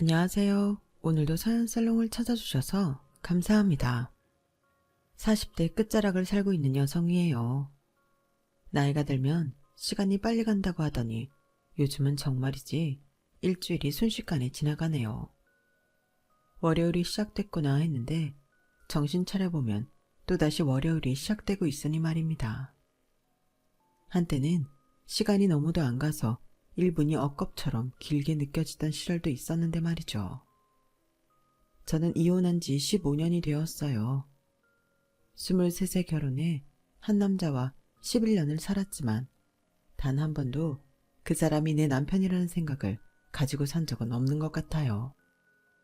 안녕하세요. 오늘도 사연살롱을 찾아주셔서 감사합니다. 40대 끝자락을 살고 있는 여성이에요. 나이가 들면 시간이 빨리 간다고 하더니 요즘은 정말이지 일주일이 순식간에 지나가네요. 월요일이 시작됐구나 했는데 정신 차려보면 또다시 월요일이 시작되고 있으니 말입니다. 한때는 시간이 너무도 안 가서 1분이 억겁처럼 길게 느껴지던 시절도 있었는데 말이죠. 저는 이혼한 지 15년이 되었어요. 23세 결혼해 한 남자와 11년을 살았지만 단 한 번도 그 사람이 내 남편이라는 생각을 가지고 산 적은 없는 것 같아요.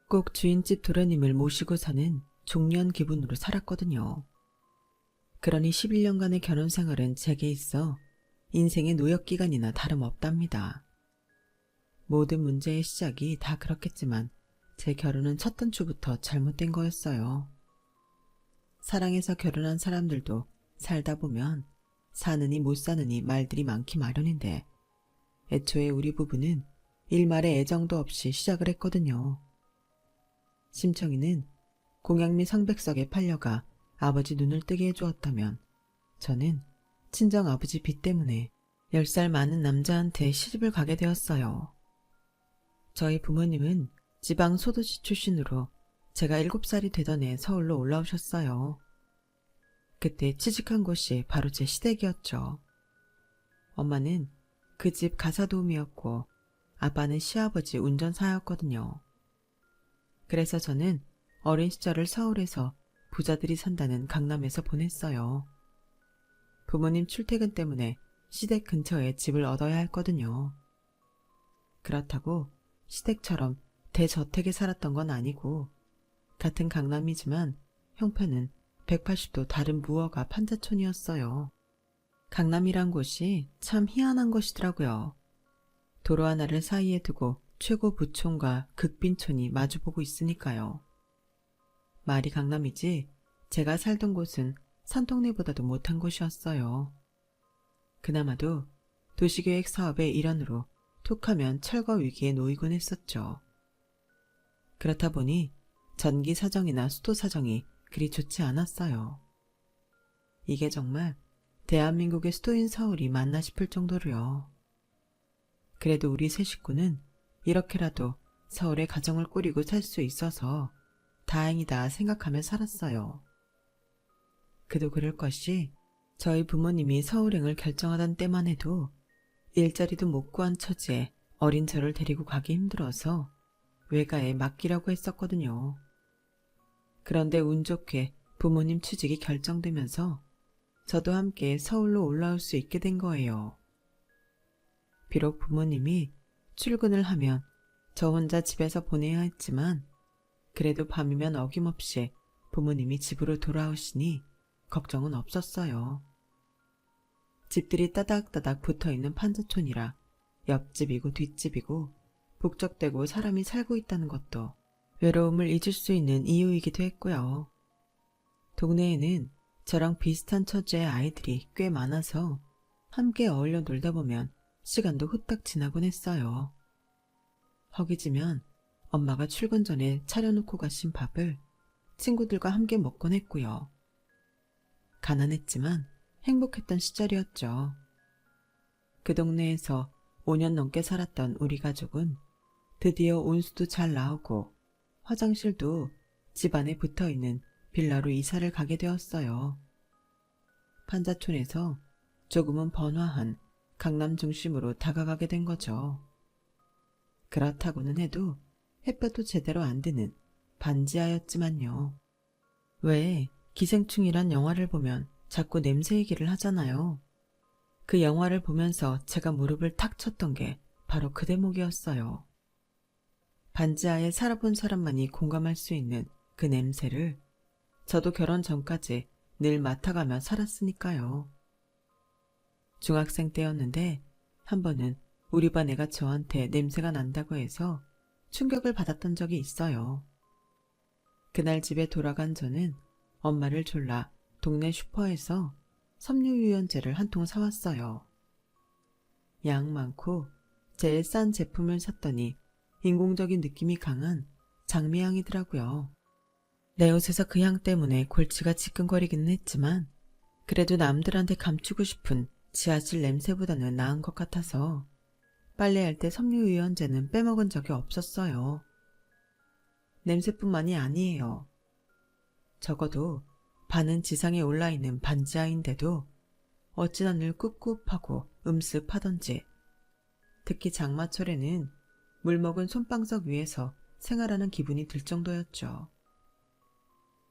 꼭 주인집 도련님을 모시고 사는 종려한 기분으로 살았거든요. 그러니 11년간의 결혼 생활은 제게 있어 인생의 노역기간이나 다름없답니다. 모든 문제의 시작이 다 그렇겠지만 제 결혼은 첫 단추부터 잘못된 거였어요. 사랑해서 결혼한 사람들도 살다 보면 사느니 못 사느니 말들이 많기 마련인데 애초에 우리 부부는 일말의 애정도 없이 시작을 했거든요. 심청이는 공양미 상백석에 팔려가 아버지 눈을 뜨게 해주었다면 저는 친정아버지 빚 때문에 10살 많은 남자한테 시집을 가게 되었어요. 저희 부모님은 지방 소도시 출신으로 제가 7살이 되던 해 서울로 올라오셨어요. 그때 취직한 곳이 바로 제 시댁이었죠. 엄마는 그 집 가사도우미였고 아빠는 시아버지 운전사였거든요. 그래서 저는 어린 시절을 서울에서 부자들이 산다는 강남에서 보냈어요. 부모님 출퇴근 때문에 시댁 근처에 집을 얻어야 했거든요. 그렇다고 시댁처럼 대저택에 살았던 건 아니고 같은 강남이지만 형편은 180도 다른 무허가 판자촌이었어요. 강남이란 곳이 참 희한한 곳이더라고요. 도로 하나를 사이에 두고 최고 부촌과 극빈촌이 마주보고 있으니까요. 말이 강남이지 제가 살던 곳은 산동네보다도 못한 곳이었어요. 그나마도 도시계획 사업의 일환으로 툭하면 철거 위기에 놓이곤 했었죠. 그렇다 보니 전기 사정이나 수도 사정이 그리 좋지 않았어요. 이게 정말 대한민국의 수도인 서울이 맞나 싶을 정도로요. 그래도 우리 세 식구는 이렇게라도 서울에 가정을 꾸리고 살 수 있어서 다행이다 생각하며 살았어요. 그도 그럴 것이 저희 부모님이 서울행을 결정하던 때만 해도 일자리도 못 구한 처지에 어린 저를 데리고 가기 힘들어서 외가에 맡기라고 했었거든요. 그런데 운 좋게 부모님 취직이 결정되면서 저도 함께 서울로 올라올 수 있게 된 거예요. 비록 부모님이 출근을 하면 저 혼자 집에서 보내야 했지만 그래도 밤이면 어김없이 부모님이 집으로 돌아오시니 걱정은 없었어요. 집들이 따닥따닥 붙어있는 판자촌이라 옆집이고 뒷집이고 북적대고 사람이 살고 있다는 것도 외로움을 잊을 수 있는 이유이기도 했고요. 동네에는 저랑 비슷한 처지의 아이들이 꽤 많아서 함께 어울려 놀다 보면 시간도 후딱 지나곤 했어요. 허기지면 엄마가 출근 전에 차려놓고 가신 밥을 친구들과 함께 먹곤 했고요. 가난했지만 행복했던 시절이었죠. 그 동네에서 5년 넘게 살았던 우리 가족은 드디어 온수도 잘 나오고 화장실도 집안에 붙어있는 빌라로 이사를 가게 되었어요. 판자촌에서 조금은 번화한 강남 중심으로 다가가게 된 거죠. 그렇다고는 해도 햇볕도 제대로 안 드는 반지하였지만요. 왜 기생충이란 영화를 보면 자꾸 냄새 얘기를 하잖아요. 그 영화를 보면서 제가 무릎을 탁 쳤던 게 바로 그 대목이었어요. 반지하에 살아본 사람만이 공감할 수 있는 그 냄새를 저도 결혼 전까지 늘 맡아가며 살았으니까요. 중학생 때였는데 한 번은 우리 반 애가 저한테 냄새가 난다고 해서 충격을 받았던 적이 있어요. 그날 집에 돌아간 저는 엄마를 졸라 동네 슈퍼에서 섬유유연제를 한 통 사왔어요. 양 많고 제일 싼 제품을 샀더니 인공적인 느낌이 강한 장미향이더라고요. 내 옷에서 그 향 때문에 골치가 지끈거리기는 했지만 그래도 남들한테 감추고 싶은 지하실 냄새보다는 나은 것 같아서 빨래할 때 섬유유연제는 빼먹은 적이 없었어요. 냄새뿐만이 아니에요. 적어도 반은 지상에 올라있는 반지하인데도 어찌나 늘 꿉꿉하고 음습하던지, 특히 장마철에는 물먹은 손방석 위에서 생활하는 기분이 들 정도였죠.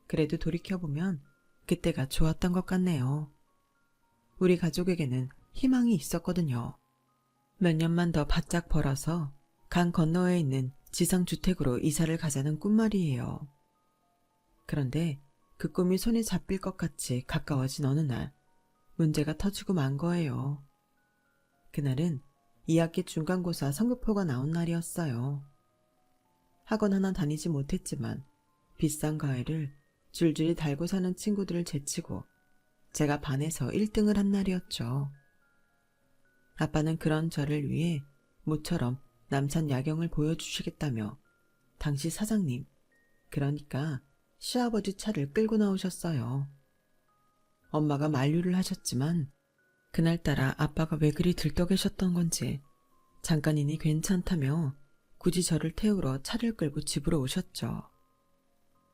그래도 돌이켜보면 그때가 좋았던 것 같네요. 우리 가족에게는 희망이 있었거든요. 몇 년만 더 바짝 벌어서 강 건너에 있는 지상주택으로 이사를 가자는 꿈말이에요. 그런데 그 꿈이 손에 잡힐 것 같이 가까워진 어느 날 문제가 터지고 만 거예요. 그날은 2학기 중간고사 성적표가 나온 날이었어요. 학원 하나 다니지 못했지만 비싼 과외를 줄줄이 달고 사는 친구들을 제치고 제가 반에서 1등을 한 날이었죠. 아빠는 그런 저를 위해 모처럼 남산 야경을 보여주시겠다며 당시 사장님, 그러니까 시아버지 차를 끌고 나오셨어요. 엄마가 만류를 하셨지만 그날따라 아빠가 왜 그리 들떠 계셨던 건지 잠깐이니 괜찮다며 굳이 저를 태우러 차를 끌고 집으로 오셨죠.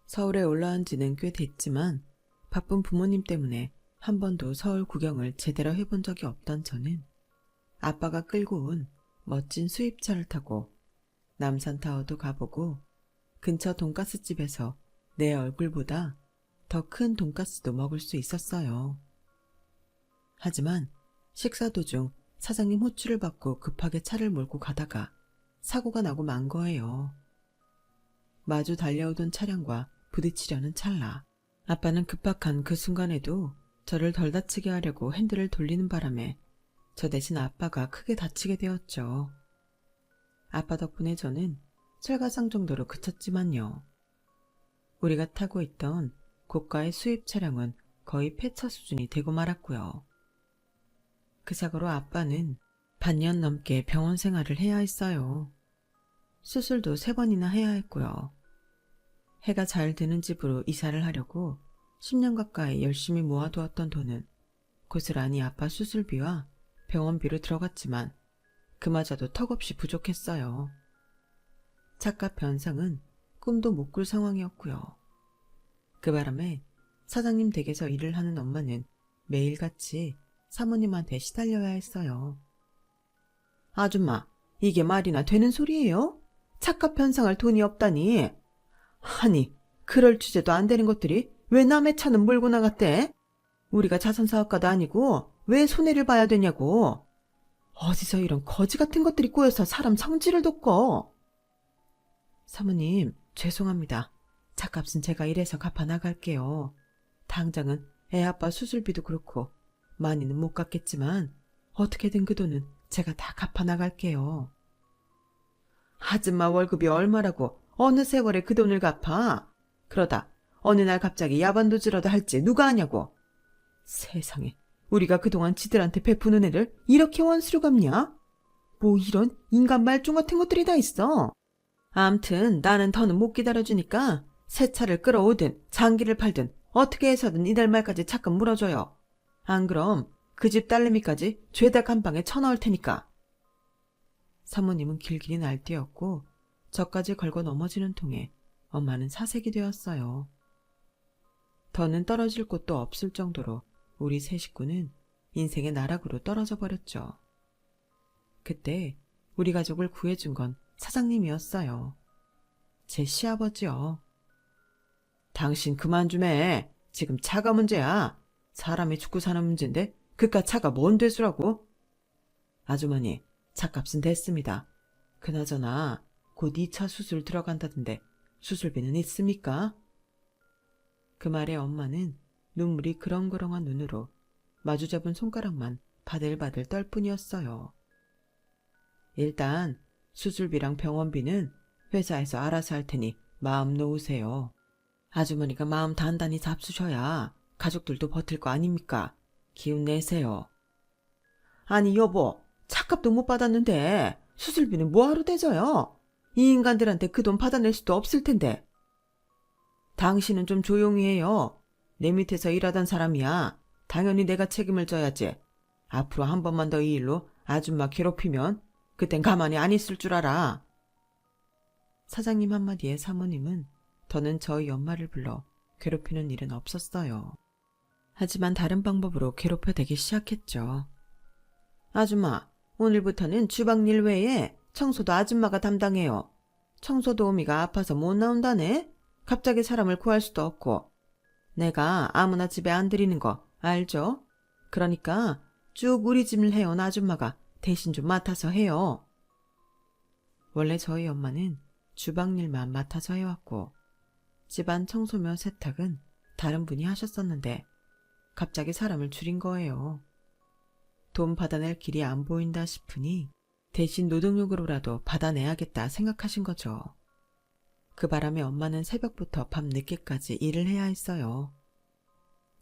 서울에 올라온 지는 꽤 됐지만 바쁜 부모님 때문에 한 번도 서울 구경을 제대로 해본 적이 없던 저는 아빠가 끌고 온 멋진 수입차를 타고 남산타워도 가보고 근처 돈가스집에서 내 얼굴보다 더 큰 돈가스도 먹을 수 있었어요. 하지만 식사 도중 사장님 호출을 받고 급하게 차를 몰고 가다가 사고가 나고 만 거예요. 마주 달려오던 차량과 부딪히려는 찰나 아빠는 급박한 그 순간에도 저를 덜 다치게 하려고 핸들을 돌리는 바람에 저 대신 아빠가 크게 다치게 되었죠. 아빠 덕분에 저는 철가상 정도로 그쳤지만요. 우리가 타고 있던 고가의 수입 차량은 거의 폐차 수준이 되고 말았고요. 그 사고로 아빠는 반년 넘게 병원 생활을 해야 했어요. 수술도 3번이나 해야 했고요. 해가 잘 드는 집으로 이사를 하려고 10년 가까이 열심히 모아두었던 돈은 고스란히 아빠 수술비와 병원비로 들어갔지만 그마저도 턱없이 부족했어요. 차값 변상은 꿈도 못 꿀 상황이었고요. 그 바람에 사장님 댁에서 일을 하는 엄마는 매일같이 사모님한테 시달려야 했어요. 아줌마, 이게 말이나 되는 소리예요? 차값 변상할 돈이 없다니. 아니, 그럴 주제도 안 되는 것들이 왜 남의 차는 몰고 나갔대? 우리가 자선사업가도 아니고 왜 손해를 봐야 되냐고. 어디서 이런 거지 같은 것들이 꼬여서 사람 성질을 돋궈. 사모님, 죄송합니다. 차값은 제가 일해서 갚아 나갈게요. 당장은 애아빠 수술비도 그렇고 많이는 못 갚겠지만 어떻게든 그 돈은 제가 다 갚아 나갈게요. 아줌마 월급이 얼마라고 어느 세월에 그 돈을 갚아? 그러다 어느 날 갑자기 야반도주라도 할지 누가 아냐고. 세상에, 우리가 그동안 지들한테 베푸는 애를 이렇게 원수로 갚냐? 뭐 이런 인간 말종 같은 것들이 다 있어. 암튼 나는 더는 못 기다려주니까 새 차를 끌어오든 장기를 팔든 어떻게 해서든 이달 말까지 차값 물어줘요. 안 그럼 그 집 딸내미까지 죄다 감방에 쳐넣을 테니까. 사모님은 길길이 날뛰었고 저까지 걸고 넘어지는 통에 엄마는 사색이 되었어요. 더는 떨어질 곳도 없을 정도로 우리 세 식구는 인생의 나락으로 떨어져 버렸죠. 그때 우리 가족을 구해준 건 사장님이었어요. 제 시아버지요. 당신 그만 좀 해. 지금 차가 문제야. 사람이 죽고 사는 문제인데 그깟 차가 뭔 대수라고? 아주머니, 차값은 됐습니다. 그나저나 곧 2차 수술 들어간다던데 수술비는 있습니까? 그 말에 엄마는 눈물이 그렁그렁한 눈으로 마주잡은 손가락만 바들바들 떨 뿐이었어요. 일단 수술비랑 병원비는 회사에서 알아서 할 테니 마음 놓으세요. 아주머니가 마음 단단히 잡수셔야 가족들도 버틸 거 아닙니까? 기운 내세요. 아니 여보, 차값도 못 받았는데 수술비는 뭐하러 대줘요? 이 인간들한테 그 돈 받아낼 수도 없을 텐데. 당신은 좀 조용히 해요. 내 밑에서 일하던 사람이야. 당연히 내가 책임을 져야지. 앞으로 한 번만 더 이 일로 아줌마 괴롭히면 그땐 가만히 안 있을 줄 알아. 사장님 한마디에 사모님은 더는 저희 엄마를 불러 괴롭히는 일은 없었어요. 하지만 다른 방법으로 괴롭혀대기 시작했죠. 아줌마, 오늘부터는 주방일 외에 청소도 아줌마가 담당해요. 청소 도우미가 아파서 못 나온다네? 갑자기 사람을 구할 수도 없고. 내가 아무나 집에 안 들이는 거 알죠? 그러니까 쭉 우리 집을 해온 아줌마가 대신 좀 맡아서 해요. 원래 저희 엄마는 주방일만 맡아서 해왔고 집안 청소며 세탁은 다른 분이 하셨었는데 갑자기 사람을 줄인 거예요. 돈 받아낼 길이 안 보인다 싶으니 대신 노동력으로라도 받아내야겠다 생각하신 거죠. 그 바람에 엄마는 새벽부터 밤 늦게까지 일을 해야 했어요.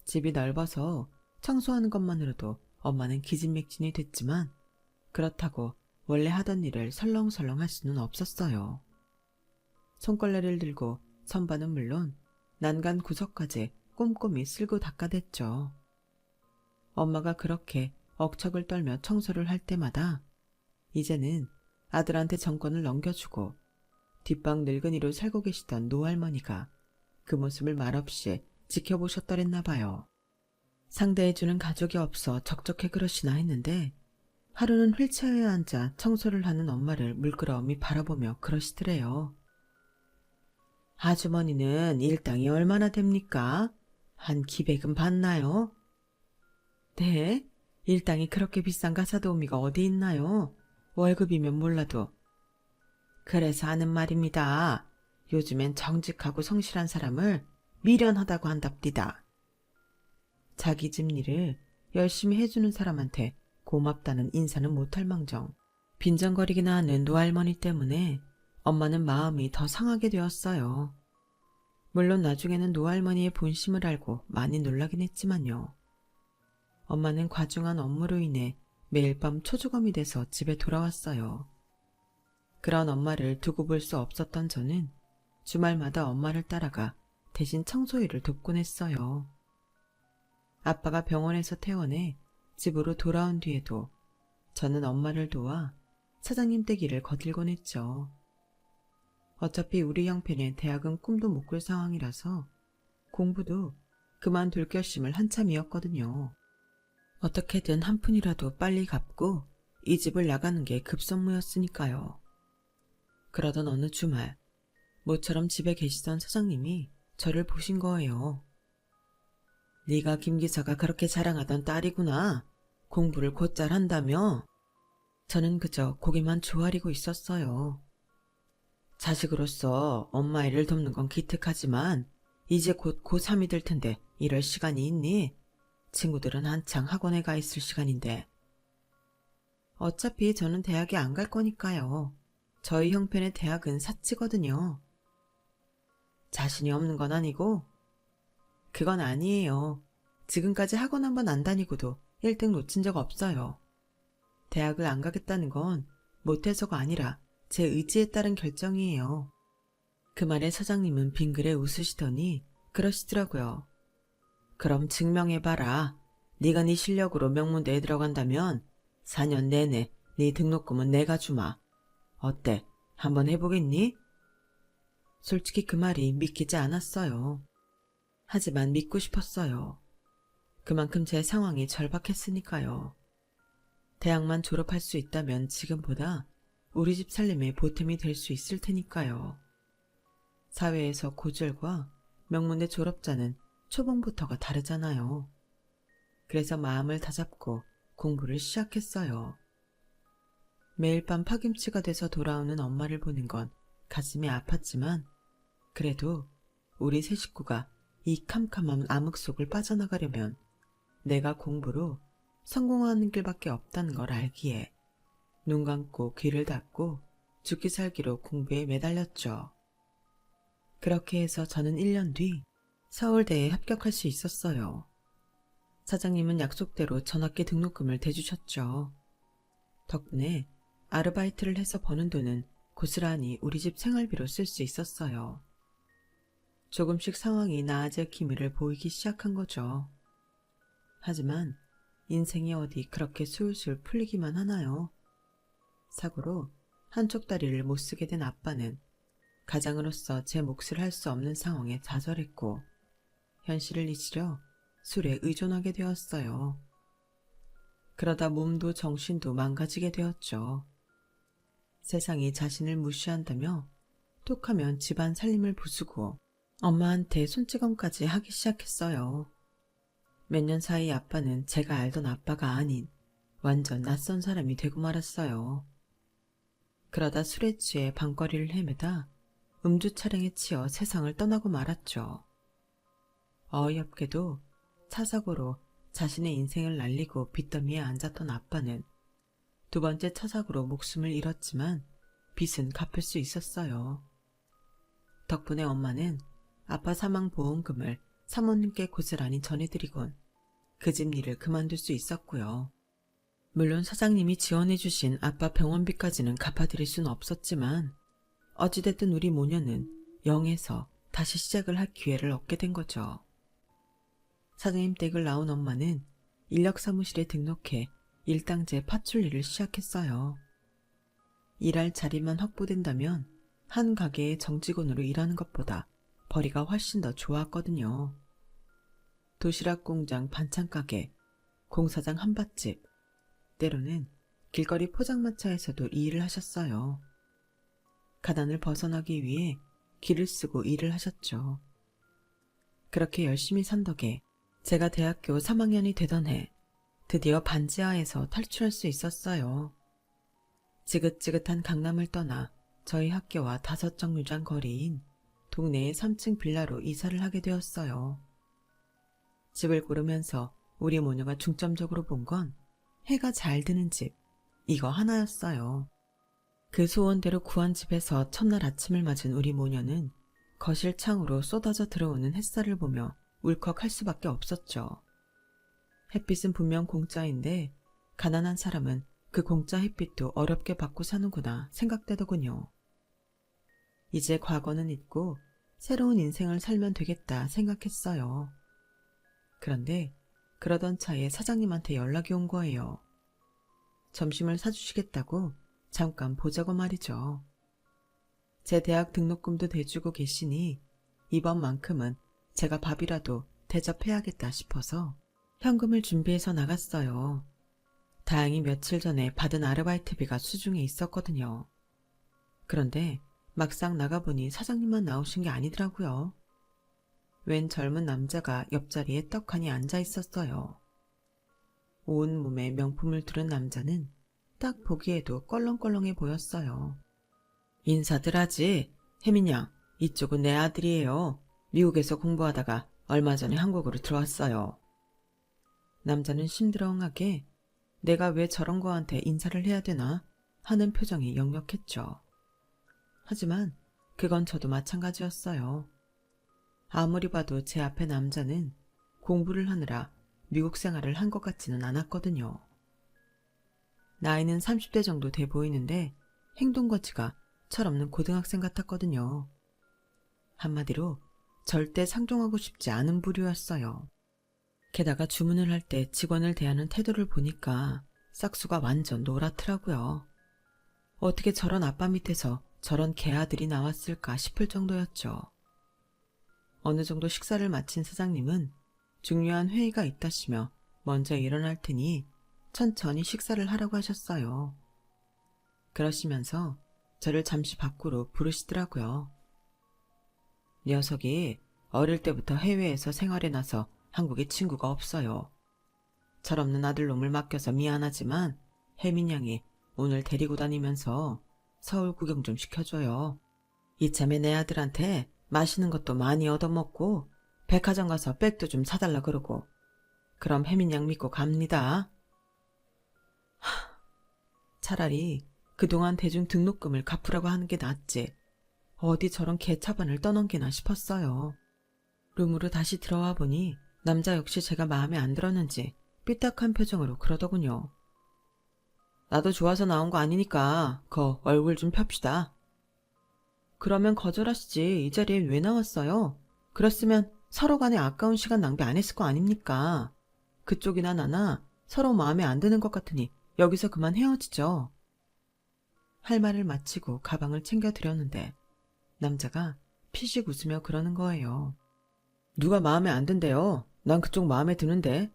집이 넓어서 청소하는 것만으로도 엄마는 기진맥진이 됐지만 그렇다고 원래 하던 일을 설렁설렁 할 수는 없었어요. 손걸레를 들고 선반은 물론 난간 구석까지 꼼꼼히 쓸고 닦아댔죠. 엄마가 그렇게 억척을 떨며 청소를 할 때마다 이제는 아들한테 정권을 넘겨주고 뒷방 늙은이로 살고 계시던 노할머니가 그 모습을 말없이 지켜보셨더랬나 봐요. 상대해주는 가족이 없어 적적해 그러시나 했는데 하루는 휠체어에 앉아 청소를 하는 엄마를 물끄러미 바라보며 그러시더래요. 아주머니는 일당이 얼마나 됩니까? 한 기백은 받나요? 네, 일당이 그렇게 비싼 가사도우미가 어디 있나요? 월급이면 몰라도. 그래서 하는 말입니다. 요즘엔 정직하고 성실한 사람을 미련하다고 한답디다. 자기 집 일을 열심히 해주는 사람한테 고맙다는 인사는 못할 망정 빈정거리기나 하는 노할머니 때문에 엄마는 마음이 더 상하게 되었어요. 물론 나중에는 노할머니의 본심을 알고 많이 놀라긴 했지만요. 엄마는 과중한 업무로 인해 매일 밤 초조감이 돼서 집에 돌아왔어요. 그런 엄마를 두고 볼 수 없었던 저는 주말마다 엄마를 따라가 대신 청소일을 돕곤 했어요. 아빠가 병원에서 퇴원해 집으로 돌아온 뒤에도 저는 엄마를 도와 사장님 댁일을 거들곤 했죠. 어차피 우리 형편에 대학은 꿈도 못 꿀 상황이라서 공부도 그만둘 결심을 한참이었거든요. 어떻게든 한 푼이라도 빨리 갚고 이 집을 나가는 게 급선무였으니까요. 그러던 어느 주말 모처럼 집에 계시던 사장님이 저를 보신 거예요. 네가 김 기사가 그렇게 자랑하던 딸이구나. 공부를 곧잘 한다며? 저는 그저 고개만 조아리고 있었어요. 자식으로서 엄마 일을 돕는 건 기특하지만 이제 곧 고3이 될 텐데 이럴 시간이 있니? 친구들은 한창 학원에 가 있을 시간인데. 어차피 저는 대학에 안 갈 거니까요. 저희 형편의 대학은 사치거든요. 자신이 없는 건 아니고? 그건 아니에요. 지금까지 학원 한 번 안 다니고도 1등 놓친 적 없어요. 대학을 안 가겠다는 건 못해서가 아니라 제 의지에 따른 결정이에요. 그 말에 사장님은 빙그레 웃으시더니 그러시더라고요. 그럼 증명해봐라. 네가 네 실력으로 명문대에 들어간다면 4년 내내 네 등록금은 내가 주마. 어때? 한번 해보겠니? 솔직히 그 말이 믿기지 않았어요. 하지만 믿고 싶었어요. 그만큼 제 상황이 절박했으니까요. 대학만 졸업할 수 있다면 지금보다 우리 집 살림에 보탬이 될 수 있을 테니까요. 사회에서 고졸과 명문대 졸업자는 초봉부터가 다르잖아요. 그래서 마음을 다잡고 공부를 시작했어요. 매일 밤 파김치가 돼서 돌아오는 엄마를 보는 건 가슴이 아팠지만 그래도 우리 세 식구가 이 캄캄한 암흑 속을 빠져나가려면 내가 공부로 성공하는 길밖에 없다는 걸 알기에 눈 감고 귀를 닫고 죽기 살기로 공부에 매달렸죠. 그렇게 해서 저는 1년 뒤 서울대에 합격할 수 있었어요. 사장님은 약속대로 전학기 등록금을 대주셨죠. 덕분에 아르바이트를 해서 버는 돈은 고스란히 우리 집 생활비로 쓸 수 있었어요. 조금씩 상황이 나아질 기미를 보이기 시작한 거죠. 하지만 인생이 어디 그렇게 술술 풀리기만 하나요? 사고로 한쪽 다리를 못 쓰게 된 아빠는 가장으로서 제 몫을 할 수 없는 상황에 좌절했고 현실을 잊으려 술에 의존하게 되었어요. 그러다 몸도 정신도 망가지게 되었죠. 세상이 자신을 무시한다며 톡하면 집안 살림을 부수고 엄마한테 손찌검까지 하기 시작했어요. 몇 년 사이 아빠는 제가 알던 아빠가 아닌 완전 낯선 사람이 되고 말았어요. 그러다 술에 취해 밤거리를 헤매다 음주 차량에 치여 세상을 떠나고 말았죠. 어이없게도 차 사고로 자신의 인생을 날리고 빚더미에 앉았던 아빠는 두 번째 차 사고로 목숨을 잃었지만 빚은 갚을 수 있었어요. 덕분에 엄마는 아빠 사망 보험금을 사모님께 고스란히 전해드리곤 그 집 일을 그만둘 수 있었고요. 물론 사장님이 지원해주신 아빠 병원비까지는 갚아드릴 수는 없었지만 어찌됐든 우리 모녀는 0에서 다시 시작을 할 기회를 얻게 된 거죠. 사장님 댁을 나온 엄마는 인력사무실에 등록해 일당제 파출 일을 시작했어요. 일할 자리만 확보된다면 한 가게의 정직원으로 일하는 것보다 벌이가 훨씬 더 좋았거든요. 도시락 공장 반찬가게, 공사장 한밭집, 때로는 길거리 포장마차에서도 이 일을 하셨어요. 가난을 벗어나기 위해 길을 쓰고 일을 하셨죠. 그렇게 열심히 산 덕에 제가 대학교 3학년이 되던 해 드디어 반지하에서 탈출할 수 있었어요. 지긋지긋한 강남을 떠나 저희 학교와 5정류장 거리인 동네의 3층 빌라로 이사를 하게 되었어요. 집을 고르면서 우리 모녀가 중점적으로 본 건 해가 잘 드는 집, 이거 하나였어요. 그 소원대로 구한 집에서 첫날 아침을 맞은 우리 모녀는 거실 창으로 쏟아져 들어오는 햇살을 보며 울컥할 수밖에 없었죠. 햇빛은 분명 공짜인데 가난한 사람은 그 공짜 햇빛도 어렵게 받고 사는구나 생각되더군요. 이제 과거는 잊고 새로운 인생을 살면 되겠다 생각했어요. 그런데 그러던 차에 사장님한테 연락이 온 거예요. 점심을 사주시겠다고 잠깐 보자고 말이죠. 제 대학 등록금도 대주고 계시니 이번만큼은 제가 밥이라도 대접해야겠다 싶어서 현금을 준비해서 나갔어요. 다행히 며칠 전에 받은 아르바이트비가 수중에 있었거든요. 그런데 막상 나가보니 사장님만 나오신 게 아니더라고요. 웬 젊은 남자가 옆자리에 떡하니 앉아 있었어요. 온 몸에 명품을 두른 남자는 딱 보기에도 껄렁껄렁해 보였어요. 인사들 하지. 혜민 양, 이쪽은 내 아들이에요. 미국에서 공부하다가 얼마 전에 한국으로 들어왔어요. 남자는 심드렁하게 내가 왜 저런 거한테 인사를 해야 되나 하는 표정이 역력했죠. 하지만 그건 저도 마찬가지였어요. 아무리 봐도 제 앞에 남자는 공부를 하느라 미국 생활을 한 것 같지는 않았거든요. 나이는 30대 정도 돼 보이는데 행동거지가 철없는 고등학생 같았거든요. 한마디로 절대 상종하고 싶지 않은 부류였어요. 게다가 주문을 할 때 직원을 대하는 태도를 보니까 싹수가 완전 노랗더라고요. 어떻게 저런 아빠 밑에서 저런 개아들이 나왔을까 싶을 정도였죠. 어느 정도 식사를 마친 사장님은 중요한 회의가 있다시며 먼저 일어날 테니 천천히 식사를 하라고 하셨어요. 그러시면서 저를 잠시 밖으로 부르시더라고요. 녀석이 어릴 때부터 해외에서 생활해 나서 한국에 친구가 없어요. 철없는 아들놈을 맡겨서 미안하지만 혜민 양이 오늘 데리고 다니면서 서울 구경 좀 시켜줘요. 이참에 내 아들한테 맛있는 것도 많이 얻어먹고 백화점 가서 백도 좀 사달라 그러고 그럼 혜민 양 믿고 갑니다. 차라리 그동안 대중 등록금을 갚으라고 하는 게 낫지. 어디 저런 개차반을 떠넘기나 싶었어요. 룸으로 다시 들어와 보니 남자 역시 제가 마음에 안 들었는지 삐딱한 표정으로 그러더군요. 나도 좋아서 나온 거 아니니까 거 얼굴 좀 펴시다. 그러면 거절하시지. 이 자리에 왜 나왔어요? 그랬으면 서로 간에 아까운 시간 낭비 안 했을 거 아닙니까? 그쪽이나 나나 서로 마음에 안 드는 것 같으니 여기서 그만 헤어지죠. 할 말을 마치고 가방을 챙겨드렸는데 남자가 피식 웃으며 그러는 거예요. 누가 마음에 안 든대요? 난 그쪽 마음에 드는데.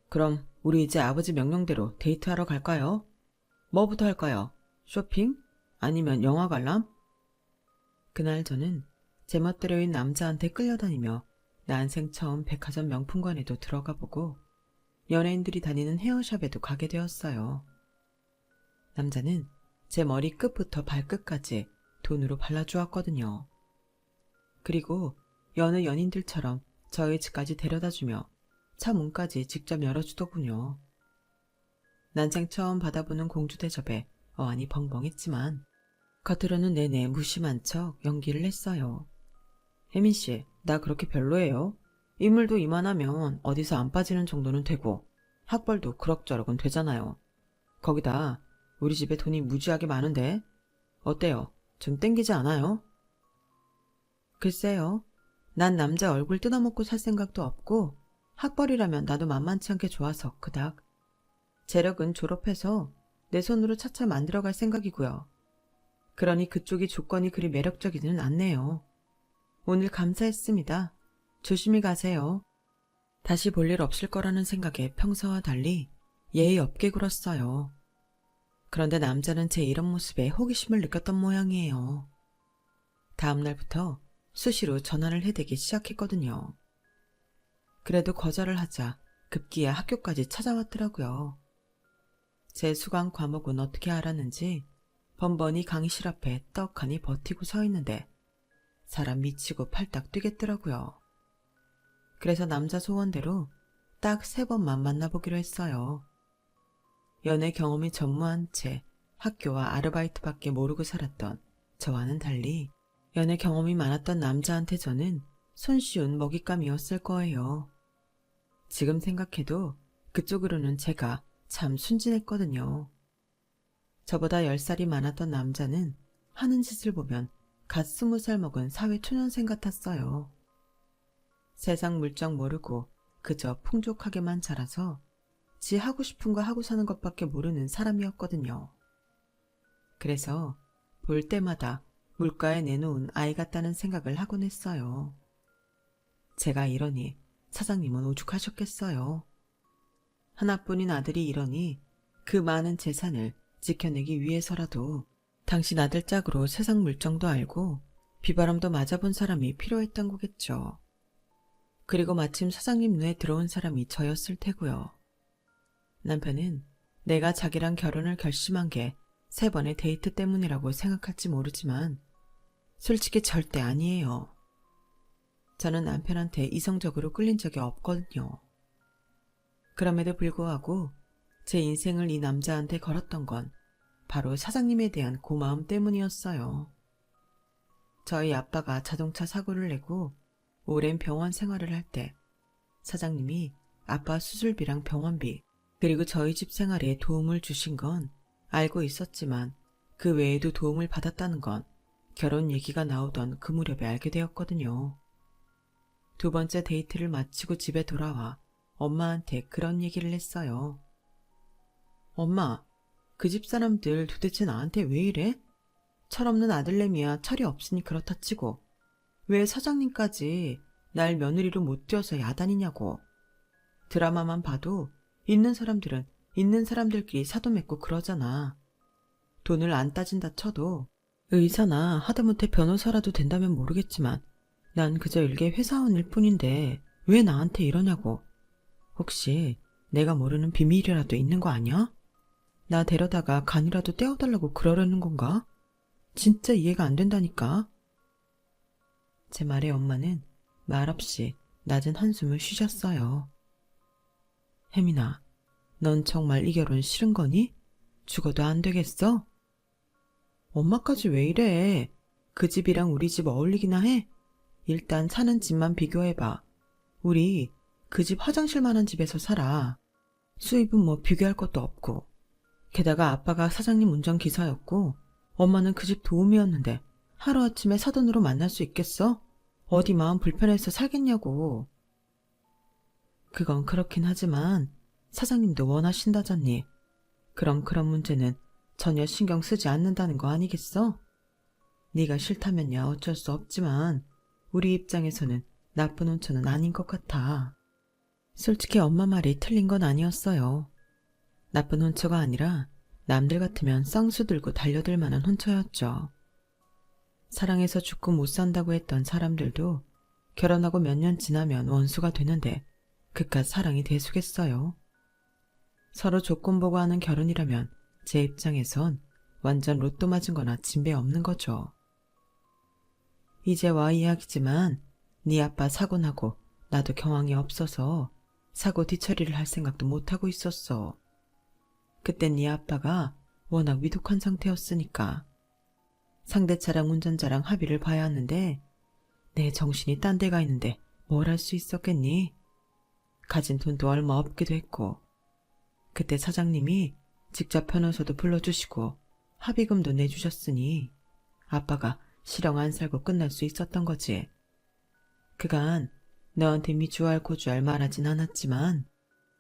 그럼 우리 이제 아버지 명령대로 데이트하러 갈까요? 뭐부터 할까요? 쇼핑? 아니면 영화 관람? 그날 저는 제 멋대로인 남자한테 끌려다니며 난생 처음 백화점 명품관에도 들어가 보고 연예인들이 다니는 헤어샵에도 가게 되었어요. 남자는 제 머리 끝부터 발끝까지 돈으로 발라주었거든요. 그리고 여느 연인들처럼 저희 집까지 데려다주며 차 문까지 직접 열어주더군요. 난생 처음 받아보는 공주 대접에 어안이 벙벙했지만 겉으로는 내내 무심한 척 연기를 했어요. 혜민씨, 나 그렇게 별로예요. 인물도 이만하면 어디서 안 빠지는 정도는 되고 학벌도 그럭저럭은 되잖아요. 거기다 우리 집에 돈이 무지하게 많은데 어때요? 좀 땡기지 않아요? 글쎄요. 난 남자 얼굴 뜯어먹고 살 생각도 없고 학벌이라면 나도 만만치 않게 좋아서 그닥. 재력은 졸업해서 내 손으로 차차 만들어갈 생각이고요. 그러니 그쪽이 조건이 그리 매력적이지는 않네요. 오늘 감사했습니다. 조심히 가세요. 다시 볼 일 없을 거라는 생각에 평소와 달리 예의 없게 굴었어요. 그런데 남자는 제 이런 모습에 호기심을 느꼈던 모양이에요. 다음 날부터 수시로 전화를 해대기 시작했거든요. 그래도 거절을 하자 급기야 학교까지 찾아왔더라고요. 제 수강 과목은 어떻게 알았는지 번번이 강의실 앞에 떡하니 버티고 서 있는데 사람 미치고 팔딱 뛰겠더라고요. 그래서 남자 소원대로 딱 3번만 만나보기로 했어요. 연애 경험이 전무한 채 학교와 아르바이트밖에 모르고 살았던 저와는 달리 연애 경험이 많았던 남자한테 저는 손쉬운 먹잇감이었을 거예요. 지금 생각해도 그쪽으로는 제가 참 순진했거든요. 저보다 10살이 많았던 남자는 하는 짓을 보면 갓 20살 먹은 사회초년생 같았어요. 세상 물정 모르고 그저 풍족하게만 자라서 지 하고 싶은 거 하고 사는 것밖에 모르는 사람이었거든요. 그래서 볼 때마다 물가에 내놓은 아이 같다는 생각을 하곤 했어요. 제가 이러니 사장님은 오죽하셨겠어요. 하나뿐인 아들이 이러니 그 많은 재산을 지켜내기 위해서라도 당신 아들 짝으로 세상 물정도 알고 비바람도 맞아본 사람이 필요했던 거겠죠. 그리고 마침 사장님 눈에 들어온 사람이 저였을 테고요. 남편은 내가 자기랑 결혼을 결심한 게 3번의 데이트 때문이라고 생각할지 모르지만 솔직히 절대 아니에요. 저는 남편한테 이성적으로 끌린 적이 없거든요. 그럼에도 불구하고 제 인생을 이 남자한테 걸었던 건 바로 사장님에 대한 고마움 때문이었어요. 저희 아빠가 자동차 사고를 내고 오랜 병원 생활을 할 때 사장님이 아빠 수술비랑 병원비 그리고 저희 집 생활에 도움을 주신 건 알고 있었지만 그 외에도 도움을 받았다는 건 결혼 얘기가 나오던 그 무렵에 알게 되었거든요. 2번째 데이트를 마치고 집에 돌아와 엄마한테 그런 얘기를 했어요. 엄마, 그 집 사람들 도대체 나한테 왜 이래? 철없는 아들내미야 철이 없으니 그렇다 치고 왜 사장님까지 날 며느리로 못 띄워서 야단이냐고. 드라마만 봐도 있는 사람들은 있는 사람들끼리 사도 맺고 그러잖아. 돈을 안 따진다 쳐도 의사나 하다못해 변호사라도 된다면 모르겠지만 난 그저 일개 회사원일 뿐인데 왜 나한테 이러냐고. 혹시 내가 모르는 비밀이라도 있는 거 아니야? 나 데려다가 간이라도 떼어달라고 그러려는 건가? 진짜 이해가 안 된다니까. 제 말에 엄마는 말없이 낮은 한숨을 쉬셨어요. 혜민아, 넌 정말 이 결혼 싫은 거니? 죽어도 안 되겠어? 엄마까지 왜 이래? 그 집이랑 우리 집 어울리기나 해? 일단 사는 집만 비교해봐. 우리 그 집 화장실만한 집에서 살아. 수입은 뭐 비교할 것도 없고. 게다가 아빠가 사장님 운전기사였고 엄마는 그 집 도우미였는데 하루아침에 사돈으로 만날 수 있겠어? 어디 마음 불편해서 살겠냐고. 그건 그렇긴 하지만 사장님도 원하신다잖니. 그럼 그런 문제는 전혀 신경 쓰지 않는다는 거 아니겠어? 네가 싫다면야 어쩔 수 없지만 우리 입장에서는 나쁜 혼처는 아닌 것 같아. 솔직히 엄마 말이 틀린 건 아니었어요. 나쁜 혼처가 아니라 남들 같으면 쌍수 들고 달려들 만한 혼처였죠. 사랑해서 죽고 못 산다고 했던 사람들도 결혼하고 몇 년 지나면 원수가 되는데 그깟 사랑이 대수겠어요. 서로 조건 보고 하는 결혼이라면 제 입장에선 완전 로또 맞은 거나 진배 없는 거죠. 이제 와 이야기지만 네 아빠 사고 나고 나도 경황이 없어서 사고 뒤처리를 할 생각도 못하고 있었어. 그땐 네 아빠가 워낙 위독한 상태였으니까. 상대 차량 운전자랑 합의를 봐야 하는데 내 정신이 딴 데가 있는데 뭘 할 수 있었겠니? 가진 돈도 얼마 없기도 했고 그때 사장님이 직접 변호사도 불러주시고 합의금도 내주셨으니 아빠가 실형 안 살고 끝날 수 있었던 거지. 그간 너한테 미주알 고주알 말하진 않았지만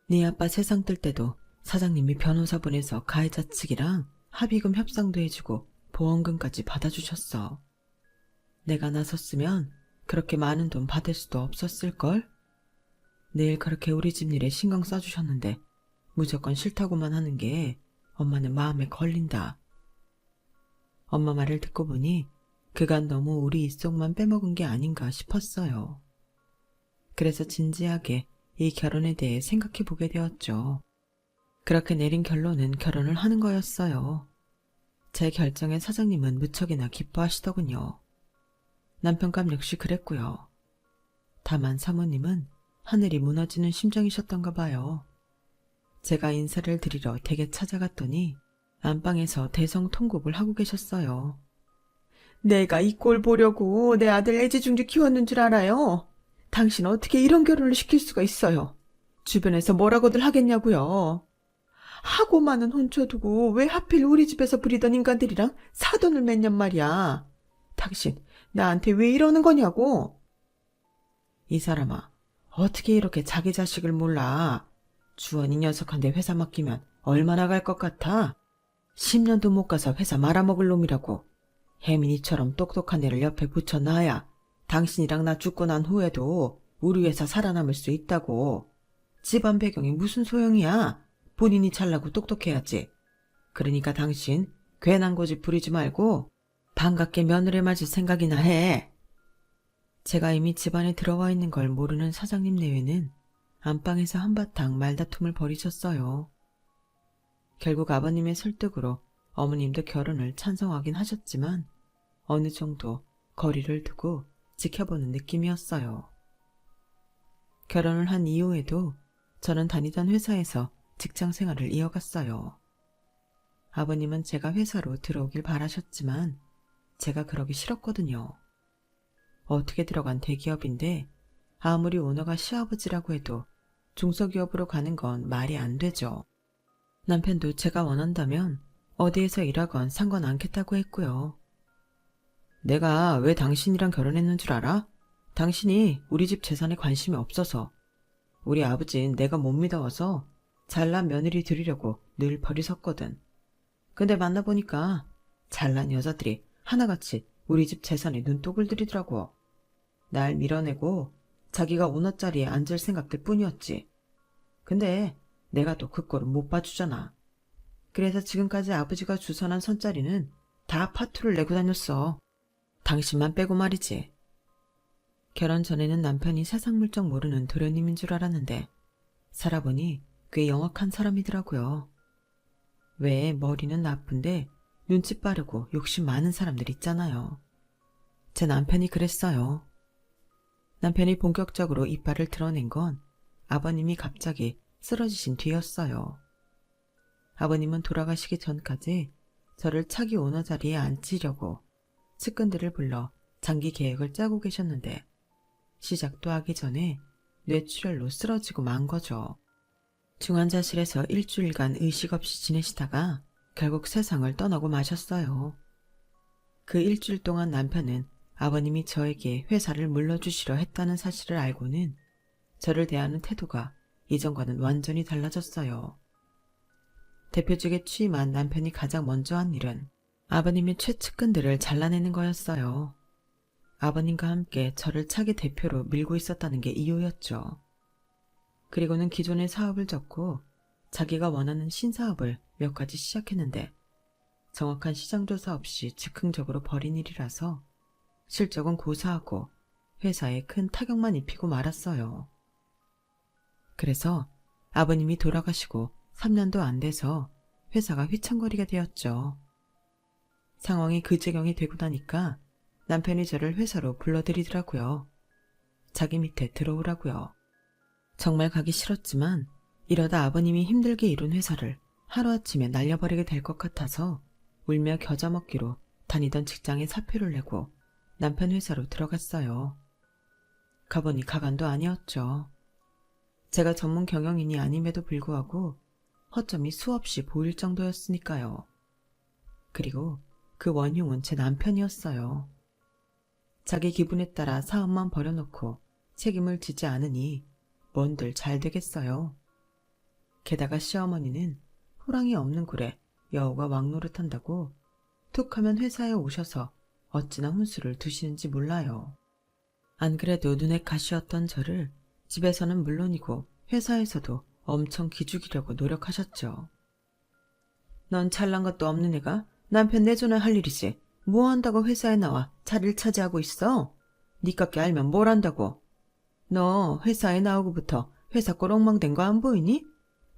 네 아빠 세상 뜰 때도 사장님이 변호사 보내서 가해자 측이랑 합의금 협상도 해주고 보험금까지 받아주셨어. 내가 나섰으면 그렇게 많은 돈 받을 수도 없었을걸? 늘 그렇게 우리 집 일에 신경 써주셨는데 무조건 싫다고만 하는 게 엄마는 마음에 걸린다. 엄마 말을 듣고 보니 그간 너무 우리 입속만 빼먹은 게 아닌가 싶었어요. 그래서 진지하게 이 결혼에 대해 생각해 보게 되었죠. 그렇게 내린 결론은 결혼을 하는 거였어요. 제 결정에 사장님은 무척이나 기뻐하시더군요. 남편감 역시 그랬고요. 다만 사모님은 하늘이 무너지는 심정이셨던가 봐요. 제가 인사를 드리러 댁에 찾아갔더니 안방에서 대성통곡을 하고 계셨어요. 내가 이 꼴 보려고 내 아들 애지중지 키웠는 줄 알아요? 당신 어떻게 이런 결혼을 시킬 수가 있어요? 주변에서 뭐라고들 하겠냐고요. 하고 많은 혼처 두고 왜 하필 우리 집에서 부리던 인간들이랑 사돈을 맺냔 말이야. 당신 나한테 왜 이러는 거냐고. 이 사람아, 어떻게 이렇게 자기 자식을 몰라. 주원이 녀석한테 회사 맡기면 얼마나 갈 것 같아? 10년도 못 가서 회사 말아먹을 놈이라고. 혜민이처럼 똑똑한 애를 옆에 붙여놔야 당신이랑 나 죽고 난 후에도 우리 회사 살아남을 수 있다고. 집안 배경이 무슨 소용이야. 본인이 잘나고 똑똑해야지. 그러니까 당신 괜한 고집 부리지 말고 반갑게 며느리 맞을 생각이나 해. 제가 이미 집안에 들어와 있는 걸 모르는 사장님 내외는 안방에서 한바탕 말다툼을 벌이셨어요. 결국 아버님의 설득으로 어머님도 결혼을 찬성하긴 하셨지만 어느 정도 거리를 두고 지켜보는 느낌이었어요. 결혼을 한 이후에도 저는 다니던 회사에서 직장 생활을 이어갔어요. 아버님은 제가 회사로 들어오길 바라셨지만 제가 그러기 싫었거든요. 어떻게 들어간 대기업인데 아무리 오너가 시아버지라고 해도 중소기업으로 가는 건 말이 안 되죠. 남편도 제가 원한다면 어디에서 일하건 상관 않겠다고 했고요. 내가 왜 당신이랑 결혼했는 줄 알아? 당신이 우리 집 재산에 관심이 없어서. 우리 아버진 내가 못 믿어와서 잘난 며느리 들이려고 늘 버리섰거든. 근데 만나보니까 잘난 여자들이 하나같이 우리 집 재산에 눈독을 들이더라고. 날 밀어내고 자기가 오너 자리에 앉을 생각들 뿐이었지. 근데 내가 또 그 꼴은 못 봐주잖아. 그래서 지금까지 아버지가 주선한 선자리는 다 파투를 내고 다녔어. 당신만 빼고 말이지. 결혼 전에는 남편이 세상 물정 모르는 도련님인 줄 알았는데 살아보니 꽤 영악한 사람이더라고요. 왜 머리는 나쁜데 눈치 빠르고 욕심 많은 사람들 있잖아요. 제 남편이 그랬어요. 남편이 본격적으로 이빨을 드러낸 건 아버님이 갑자기 쓰러지신 뒤였어요. 아버님은 돌아가시기 전까지 저를 차기 오너 자리에 앉히려고 측근들을 불러 장기 계획을 짜고 계셨는데 시작도 하기 전에 뇌출혈로 쓰러지고 만 거죠. 중환자실에서 일주일간 의식 없이 지내시다가 결국 세상을 떠나고 마셨어요. 그 일주일 동안 남편은 아버님이 저에게 회사를 물려주시려 했다는 사실을 알고는 저를 대하는 태도가 이전과는 완전히 달라졌어요. 대표직에 취임한 남편이 가장 먼저 한 일은 아버님의 최측근들을 잘라내는 거였어요. 아버님과 함께 저를 차기 대표로 밀고 있었다는 게 이유였죠. 그리고는 기존의 사업을 접고 자기가 원하는 신사업을 몇 가지 시작했는데 정확한 시장조사 없이 즉흥적으로 벌인 일이라서 실적은 고사하고 회사에 큰 타격만 입히고 말았어요. 그래서 아버님이 돌아가시고 3년도 안 돼서 회사가 휘청거리게 되었죠. 상황이 그 지경이 되고 나니까 남편이 저를 회사로 불러들이더라고요. 자기 밑에 들어오라고요. 정말 가기 싫었지만 이러다 아버님이 힘들게 이룬 회사를 하루아침에 날려버리게 될 것 같아서 울며 겨자 먹기로 다니던 직장에 사표를 내고 남편 회사로 들어갔어요. 가보니 가관도 아니었죠. 제가 전문 경영인이 아님에도 불구하고 허점이 수없이 보일 정도였으니까요. 그리고 그 원흉은 제 남편이었어요. 자기 기분에 따라 사업만 버려놓고 책임을 지지 않으니 뭔들 잘 되겠어요. 게다가 시어머니는 호랑이 없는 굴에 여우가 왕노릇한다고 툭 하면 회사에 오셔서 어찌나 훈수를 두시는지 몰라요. 안 그래도 눈에 가시였던 저를 집에서는 물론이고 회사에서도 엄청 기죽이려고 노력하셨죠. 넌 잘난 것도 없는 애가 남편 내조나 할 일이지 뭐 한다고 회사에 나와 자리를 차지하고 있어? 니깎게 알면 뭘 한다고. 너 회사에 나오고부터 회사 꼴 엉망된 거 안 보이니?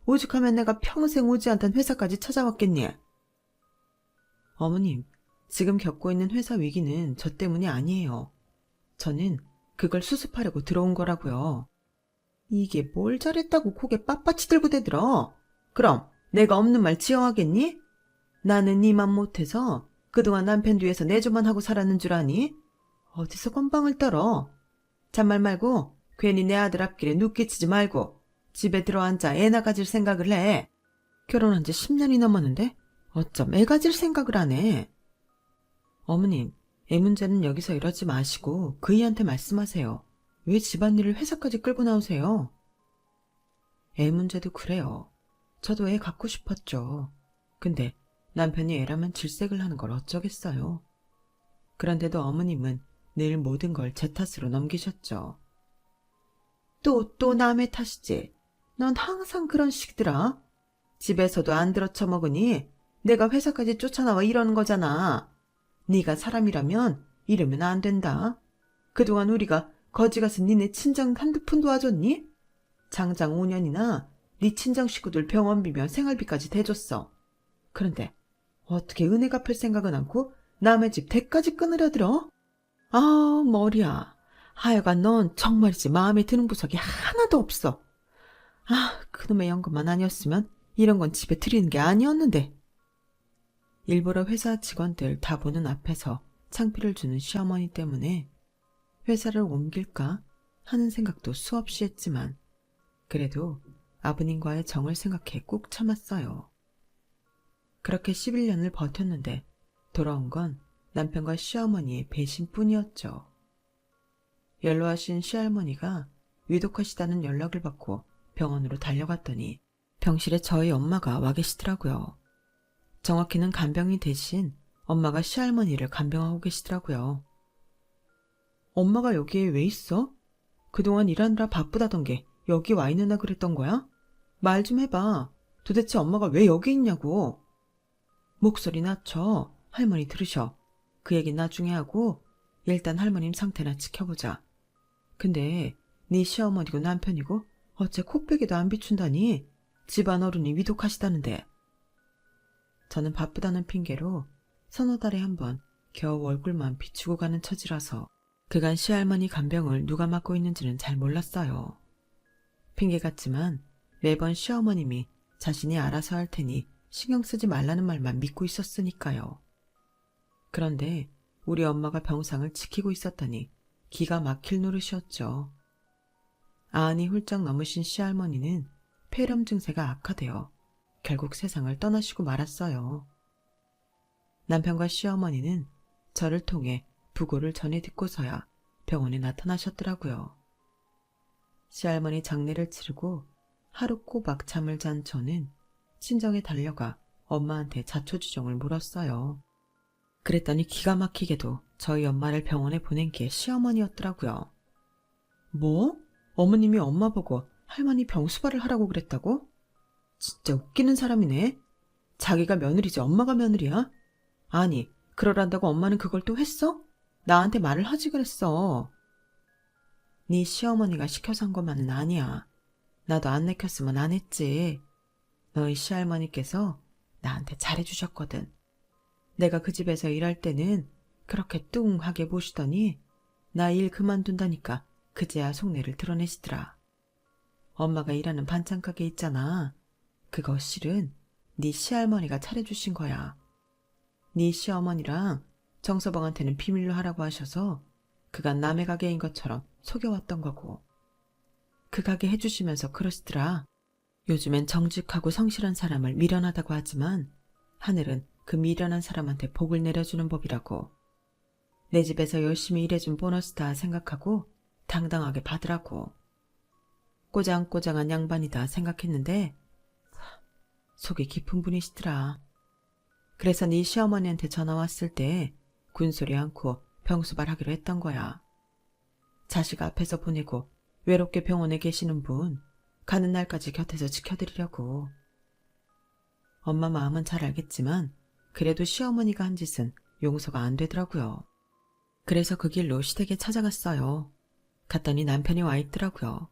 오죽하면 내가 평생 오지 않던 회사까지 찾아왔겠니? 어머님, 지금 겪고 있는 회사 위기는 저 때문이 아니에요. 저는 그걸 수습하려고 들어온 거라고요. 이게 뭘 잘했다고 고개 빳빳이 들고 대들어? 그럼 내가 없는 말 지어하겠니? 나는 니만 못해서 그동안 남편 뒤에서 내조만 하고 살았는 줄 아니? 어디서 건방을 떨어? 잔말 말고 괜히 내 아들 앞길에 눕기치지 말고 집에 들어앉아 애나 가질 생각을 해. 결혼한 지 10년이 넘었는데 어쩜 애 가질 생각을 안 해. 어머님, 애 문제는 여기서 이러지 마시고 그이한테 말씀하세요. 왜 집안일을 회사까지 끌고 나오세요? 애 문제도 그래요. 저도 애 갖고 싶었죠. 근데 남편이 애라면 질색을 하는 걸 어쩌겠어요. 그런데도 어머님은 늘 모든 걸 제 탓으로 넘기셨죠. 또 남의 탓이지. 넌 항상 그런 식이더라. 집에서도 안 들어쳐먹으니 내가 회사까지 쫓아나와 이러는 거잖아. 네가 사람이라면 이러면 안 된다. 그동안 우리가 거지 가서 니네 친정 한두 푼 도와줬니? 장장 5년이나 네 친정 식구들 병원비며 생활비까지 대줬어. 그런데 어떻게 은혜 갚을 생각은 않고 남의 집 대까지 끊으려 들어? 아, 머리야. 하여간 넌 정말이지 마음에 드는 구석이 하나도 없어. 아, 그놈의 연금만 아니었으면 이런 건 집에 들이는 게 아니었는데. 일부러 회사 직원들 다 보는 앞에서 창피를 주는 시어머니 때문에 회사를 옮길까 하는 생각도 수없이 했지만 그래도 아버님과의 정을 생각해 꾹 참았어요. 그렇게 11년을 버텼는데 돌아온 건 남편과 시어머니의 배신뿐이었죠. 연로하신 시할머니가 위독하시다는 연락을 받고 병원으로 달려갔더니 병실에 저희 엄마가 와 계시더라고요. 정확히는 간병인 대신 엄마가 시할머니를 간병하고 계시더라고요. 엄마가 여기에 왜 있어? 그동안 일하느라 바쁘다던 게 여기 와 있느나 그랬던 거야? 말 좀 해봐. 도대체 엄마가 왜 여기 있냐고. 목소리 낮춰. 할머니 들으셔. 그 얘기 나중에 하고 일단 할머님 상태나 지켜보자. 근데 네 시어머니고 남편이고 어째 코빼기도 안 비춘다니. 집안 어른이 위독하시다는데. 저는 바쁘다는 핑계로 서너 달에 한 번 겨우 얼굴만 비추고 가는 처지라서 그간 시할머니 간병을 누가 맡고 있는지는 잘 몰랐어요. 핑계 같지만 매번 시어머님이 자신이 알아서 할 테니 신경 쓰지 말라는 말만 믿고 있었으니까요. 그런데 우리 엄마가 병상을 지키고 있었다니 기가 막힐 노릇이었죠. 아흔이 훌쩍 넘으신 시할머니는 폐렴 증세가 악화되어 결국 세상을 떠나시고 말았어요. 남편과 시어머니는 저를 통해 부고를 전해 듣고서야 병원에 나타나셨더라고요. 시할머니 장례를 치르고 하루 꼬박 잠을 잔 저는 친정에 달려가 엄마한테 자초지종을 물었어요. 그랬더니 기가 막히게도 저희 엄마를 병원에 보낸 게 시어머니였더라고요. 뭐? 어머님이 엄마 보고 할머니 병수발을 하라고 그랬다고? 진짜 웃기는 사람이네. 자기가 며느리지 엄마가 며느리야? 아니, 그러란다고 엄마는 그걸 또 했어? 나한테 말을 하지 그랬어. 네 시어머니가 시켜서 한 것만은 아니야. 나도 안 내켰으면 안 했지. 너희 시할머니께서 나한테 잘해주셨거든. 내가 그 집에서 일할 때는 그렇게 뚱하게 보시더니 나 일 그만둔다니까 그제야 속내를 드러내시더라. 엄마가 일하는 반찬가게 있잖아. 그거 실은 네 시할머니가 차려주신 거야. 네 시어머니랑 정서방한테는 비밀로 하라고 하셔서 그간 남의 가게인 것처럼 속여왔던 거고. 그 가게 해주시면서 그러시더라. 요즘엔 정직하고 성실한 사람을 미련하다고 하지만 하늘은 그 미련한 사람한테 복을 내려주는 법이라고. 내 집에서 열심히 일해준 보너스다 생각하고 당당하게 받으라고. 꼬장꼬장한 양반이다 생각했는데 속이 깊은 분이시더라. 그래서 네 시어머니한테 전화 왔을 때 군소리 않고 병수발 하기로 했던 거야. 자식 앞에서 보내고 외롭게 병원에 계시는 분 가는 날까지 곁에서 지켜드리려고. 엄마 마음은 잘 알겠지만 그래도 시어머니가 한 짓은 용서가 안 되더라고요. 그래서 그 길로 시댁에 찾아갔어요. 갔더니 남편이 와 있더라고요.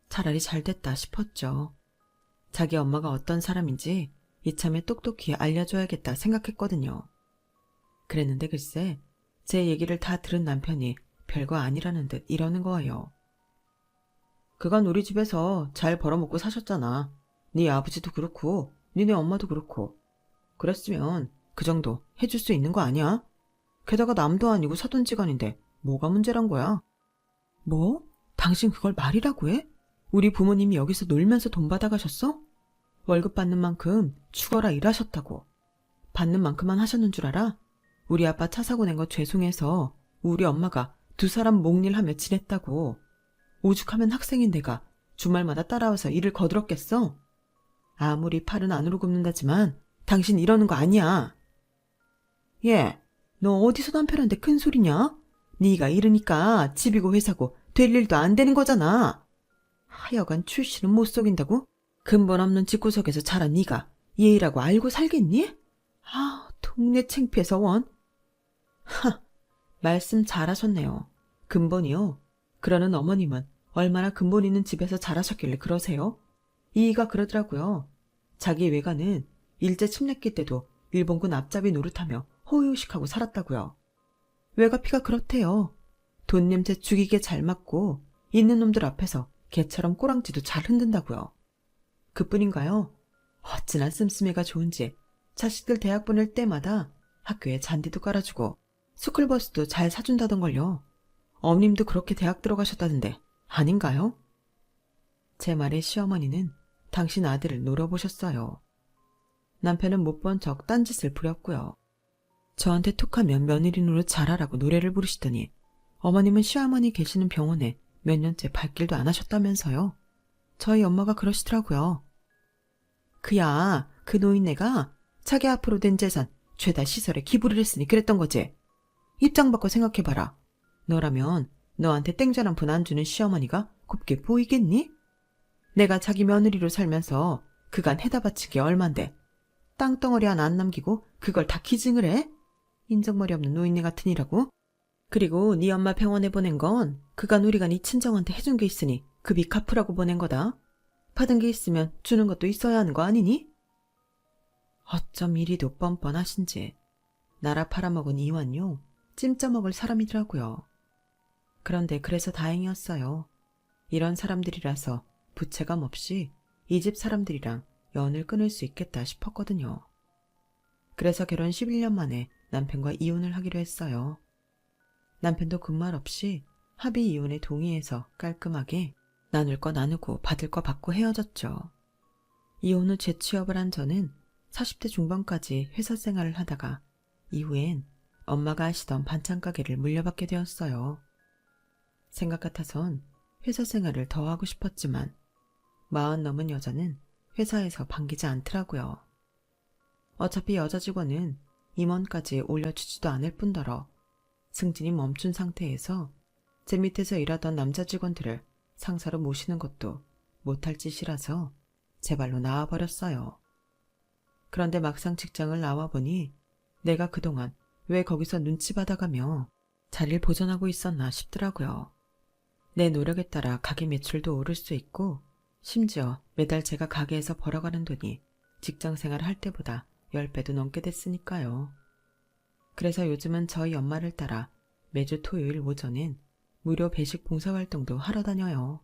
차라리 잘 됐다 싶었죠. 자기 엄마가 어떤 사람인지 이참에 똑똑히 알려줘야겠다 생각했거든요. 그랬는데 글쎄 제 얘기를 다 들은 남편이 별거 아니라는 듯 이러는 거예요. 그간 우리 집에서 잘 벌어먹고 사셨잖아. 네 아버지도 그렇고 니네 엄마도 그렇고. 그랬으면 그 정도 해줄 수 있는 거 아니야? 게다가 남도 아니고 사돈지간인데 뭐가 문제란 거야? 뭐? 당신 그걸 말이라고 해? 우리 부모님이 여기서 놀면서 돈 받아가셨어? 월급 받는 만큼 죽어라 일하셨다고. 받는 만큼만 하셨는 줄 알아? 우리 아빠 차 사고 낸 거 죄송해서 우리 엄마가 두 사람 목일하며 지냈다고. 오죽하면 학생인 내가 주말마다 따라와서 일을 거들었겠어? 아무리 팔은 안으로 굽는다지만 당신 이러는 거 아니야. 얘, 너 어디서 남편한테 큰 소리냐? 네가 이러니까 집이고 회사고 될 일도 안 되는 거잖아. 하여간 출신은 못 속인다고? 근본 없는 집구석에서 자란 네가 예의라고 알고 살겠니? 아, 동네 창피해서 원. 하, 말씀 잘하셨네요. 근본이요. 그러는 어머님은 얼마나 근본 있는 집에서 자라셨길래 그러세요? 이이가 그러더라고요. 자기 외가는 일제 침략기 때도 일본군 앞잡이 노릇하며 호의호식하고 살았다고요. 외가 피가 그렇대요. 돈 냄새 죽이게 잘 맞고 있는 놈들 앞에서 개처럼 꼬랑지도 잘 흔든다고요. 그뿐인가요? 어찌나 씀씀이가 좋은지 자식들 대학 보낼 때마다 학교에 잔디도 깔아주고 스쿨버스도 잘 사준다던걸요. 어머님도 그렇게 대학 들어가셨다던데 아닌가요? 제 말에 시어머니는 당신 아들을 노려보셨어요. 남편은 못 본 적 딴짓을 부렸고요. 저한테 툭하면 며느리 노릇 잘하라고 노래를 부르시더니 어머님은 시어머니 계시는 병원에 몇 년째 발길도 안 하셨다면서요. 저희 엄마가 그러시더라고요. 그야 그 노인네가 자기 앞으로 된 재산 죄다 시설에 기부를 했으니 그랬던 거지. 입장 바꿔 생각해봐라. 너라면 너한테 땡전 한 푼 안 주는 시어머니가 곱게 보이겠니? 내가 자기 며느리로 살면서 그간 해다 바친 게 얼만데 땅덩어리 하나 안 남기고 그걸 다 기증을 해? 인정머리 없는 노인네 같으니라고? 그리고 네 엄마 병원에 보낸 건 그간 우리가 네 친정한테 해준 게 있으니 그 빚 갚으라고 보낸 거다. 받은 게 있으면 주는 것도 있어야 하는 거 아니니? 어쩜 이리도 뻔뻔하신지. 나라 팔아먹은 이완요 찜쪄 먹을 사람이더라고요. 그런데 그래서 다행이었어요. 이런 사람들이라서 부채감 없이 이 집 사람들이랑 연을 끊을 수 있겠다 싶었거든요. 그래서 결혼 11년 만에 남편과 이혼을 하기로 했어요. 남편도 군말 없이 합의 이혼에 동의해서 깔끔하게 나눌 거 나누고 받을 거 받고 헤어졌죠. 이혼 후 재취업을 한 저는 40대 중반까지 회사 생활을 하다가 이후엔 엄마가 하시던 반찬 가게를 물려받게 되었어요. 생각 같아선 회사 생활을 더 하고 싶었지만 40 넘은 여자는 회사에서 반기지 않더라고요. 어차피 여자 직원은 임원까지 올려주지도 않을 뿐더러 승진이 멈춘 상태에서 제 밑에서 일하던 남자 직원들을 상사로 모시는 것도 못할 짓이라서 제 발로 나와버렸어요. 그런데 막상 직장을 나와보니 내가 그동안 왜 거기서 눈치 받아가며 자리를 보존하고 있었나 싶더라고요. 내 노력에 따라 가게 매출도 오를 수 있고 심지어 매달 제가 가게에서 벌어가는 돈이 직장 생활을 할 때보다 10배도 넘게 됐으니까요. 그래서 요즘은 저희 엄마를 따라 매주 토요일 오전엔 무료 배식 봉사활동도 하러 다녀요.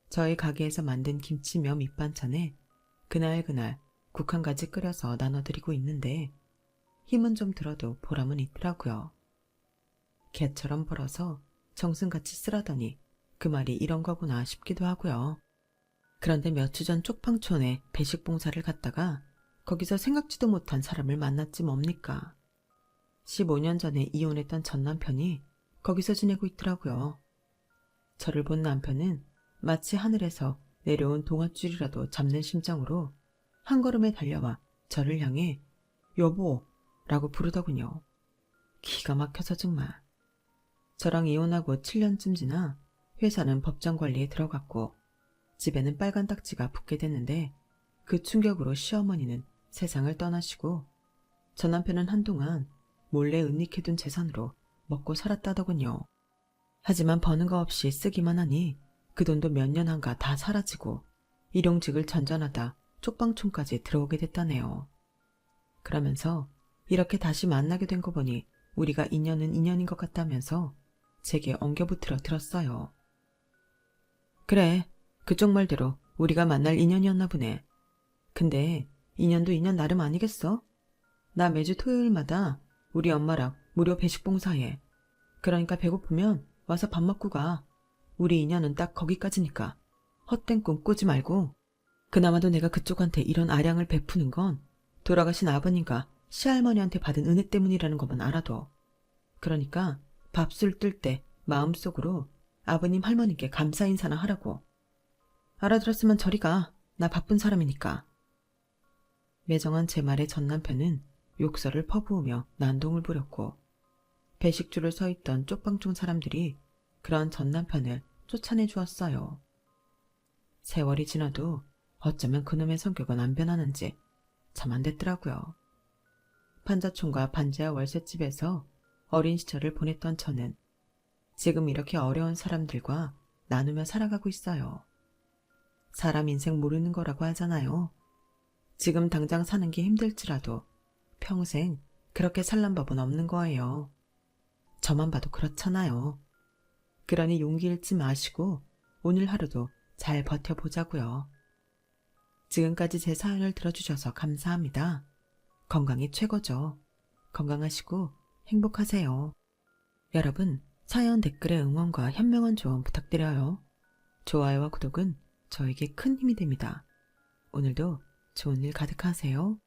저희 가게에서 만든 김치며 밑반찬에 그날그날 국 한 가지 끓여서 나눠드리고 있는데 힘은 좀 들어도 보람은 있더라고요. 개처럼 벌어서 정승같이 쓰라더니 그 말이 이런 거구나 싶기도 하고요. 그런데 몇 주 전 쪽방촌에 배식 봉사를 갔다가 거기서 생각지도 못한 사람을 만났지 뭡니까. 15년 전에 이혼했던 전 남편이 거기서 지내고 있더라고요. 저를 본 남편은 마치 하늘에서 내려온 동아줄이라도 잡는 심정으로 한 걸음에 달려와 저를 향해 여보 라고 부르더군요. 기가 막혀서 정말. 저랑 이혼하고 7년쯤 지나 회사는 법정 관리에 들어갔고 집에는 빨간 딱지가 붙게 됐는데 그 충격으로 시어머니는 세상을 떠나시고 전 남편은 한동안 몰래 은닉해둔 재산으로 먹고 살았다더군요. 하지만 버는 거 없이 쓰기만 하니 그 돈도 몇 년 한가 다 사라지고 일용직을 전전하다 쪽방촌까지 들어오게 됐다네요. 그러면서 이렇게 다시 만나게 된 거 보니 우리가 인연은 인연인 것 같다면서 제게 엉겨붙들어 들었어요. 그래, 그쪽 말대로 우리가 만날 인연이었나 보네. 근데 인연도 인연 나름 아니겠어? 나 매주 토요일마다 우리 엄마랑 무료 배식 봉사해. 그러니까 배고프면 와서 밥 먹고 가. 우리 인연은 딱 거기까지니까 헛된 꿈 꾸지 말고. 그나마도 내가 그쪽한테 이런 아량을 베푸는 건 돌아가신 아버님과 시할머니한테 받은 은혜 때문이라는 것만 알아둬. 그러니까 밥술 뜰 때 마음속으로 아버님 할머니께 감사 인사나 하라고. 알아들었으면 저리 가. 나 바쁜 사람이니까. 매정한 제 말에 전 남편은 욕설을 퍼부으며 난동을 부렸고 배식줄을 서 있던 쪽방촌 사람들이 그런 전 남편을 쫓아내 주었어요. 세월이 지나도 어쩌면 그놈의 성격은 안 변하는지 참 안 됐더라고요. 판자촌과 반지하 월세집에서 어린 시절을 보냈던 저는 지금 이렇게 어려운 사람들과 나누며 살아가고 있어요. 사람 인생 모르는 거라고 하잖아요. 지금 당장 사는 게 힘들지라도 평생 그렇게 살란 법은 없는 거예요. 저만 봐도 그렇잖아요. 그러니 용기 잃지 마시고 오늘 하루도 잘 버텨보자고요. 지금까지 제 사연을 들어주셔서 감사합니다. 건강이 최고죠. 건강하시고 행복하세요. 여러분, 사연 댓글에 응원과 현명한 조언 부탁드려요. 좋아요와 구독은 저에게 큰 힘이 됩니다. 오늘도 좋은 일 가득하세요.